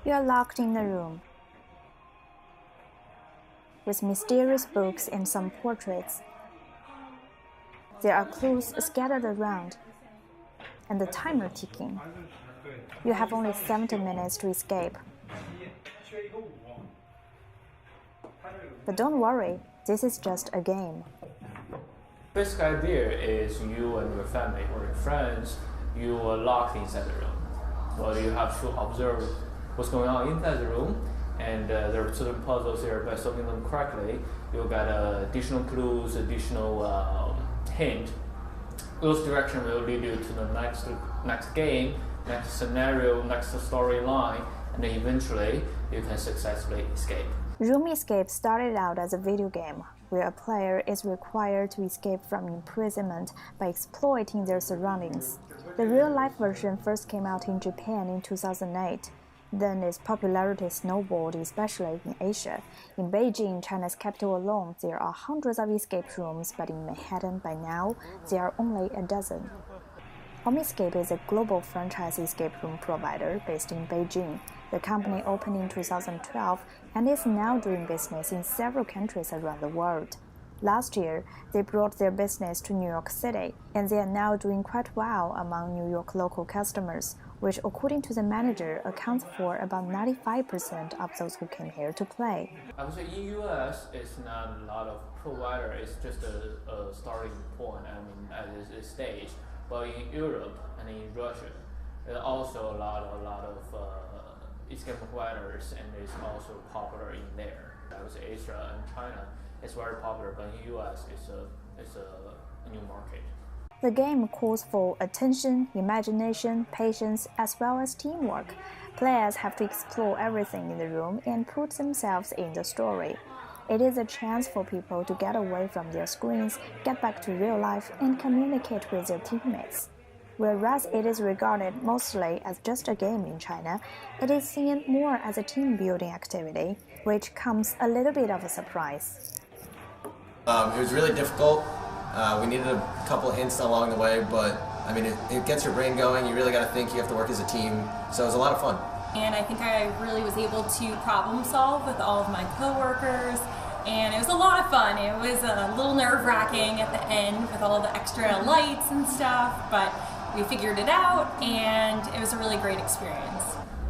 You are locked in a room with mysterious books and some portraits. There are clues scattered around, and the timer ticking. You have only 70 minutes to escape. But don't worry, this is just a game. Basic idea is you and your family or your friends, you are locked inside the room. Well, you have to observe what's going on inside the room, and there are certain puzzles here. By solving them correctly, you'll get additional clues, additional hint. Those directions will lead you to the next game, next scenario, next storyline, and then eventually you can successfully escape. OMEscape started out as a video game, where a player is required to escape from imprisonment by exploiting their surroundings. The real-life version first came out in Japan in 2008. Then its popularity snowballed, especially in Asia. In Beijing, China's capital alone, there are hundreds of escape rooms, but in Manhattan, by now, there are only a dozen. OMEscape is a global franchise escape room provider based in Beijing. The company opened in 2012 and is now doing business in several countries around the world. Last year, they brought their business to New York City, and they are now doing quite well among New York local customers, which, according to the manager, accounts for about 95% of those who came here to play. I would say in US, it's not a lot of provider. It's just a starting point. At this stage. But in Europe and in Russia, there are also a lot of escape providers, and it's also popular in there. I would say Asia and China is very popular, but in US, it's a new market. The game calls for attention, imagination, patience, as well as teamwork. Players have to explore everything in the room and put themselves in the story. It is a chance for people to get away from their screens, get back to real life, and communicate with their teammates. Whereas it is regarded mostly as just a game in China, it is seen more as a team-building activity, which comes a little bit of a surprise. It was really difficult. We needed a couple of hints along the way, but I mean, it gets your brain going. You really got to think. You have to work as a team. So it was a lot of fun. And I think I really was able to problem solve with all of my coworkers, and it was a lot of fun. It was a little nerve-wracking at the end with all the extra lights and stuff, but we figured it out, and it was a really great experience.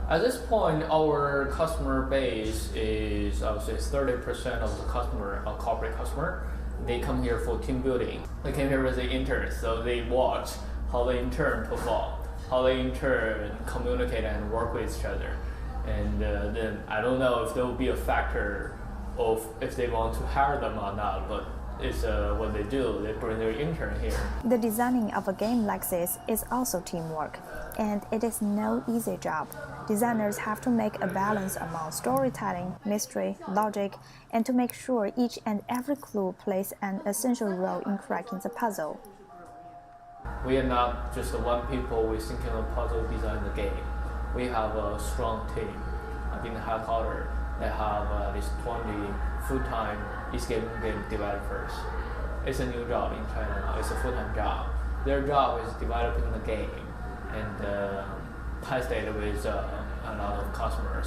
At this point, our customer base is, I would say, 30% of the customer, a corporate customer. They come here for team building. They came here as an intern, so they watch how the intern perform, how the intern communicate and work with each other. And then I don't know if there will be a factor of if they want to hire them or not, but it's what they do. They bring their intern here. The designing of a game like this is also teamwork, and it is no easy job. Designers have to make a balance among storytelling, mystery, logic, and to make sure each and every clue plays an essential role in cracking the puzzle. We are not just one people we thinking of puzzle design the game. We have a strong team. In the headquarters, they have at least 20 full-time escape game developers. It's a new job in China now. It's a full-time job. Their job is developing the game and test it with a lot of customers.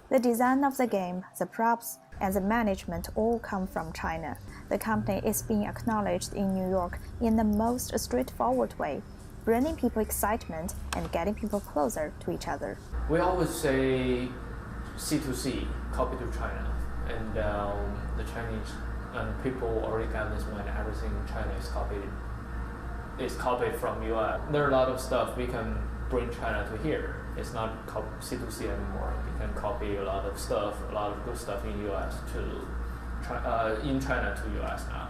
The design of the game, the props, and the management all come from China. The company is being acknowledged in New York in the most straightforward way, bringing people excitement and getting people closer to each other. We always say C2C, copy to China, and the Chinese people already got this mind. Everything in China is copied from US. There are a lot of stuff we can bring China to here. It's not C2C anymore. We can copy a lot of stuff, a lot of good stuff in US in China to US now.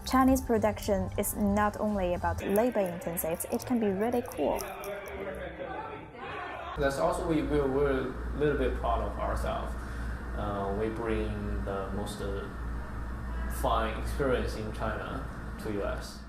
Chinese production is not only about labor intensive, it can be really cool. That's also we're a little bit proud of ourselves. We bring the most fun experience in China to US.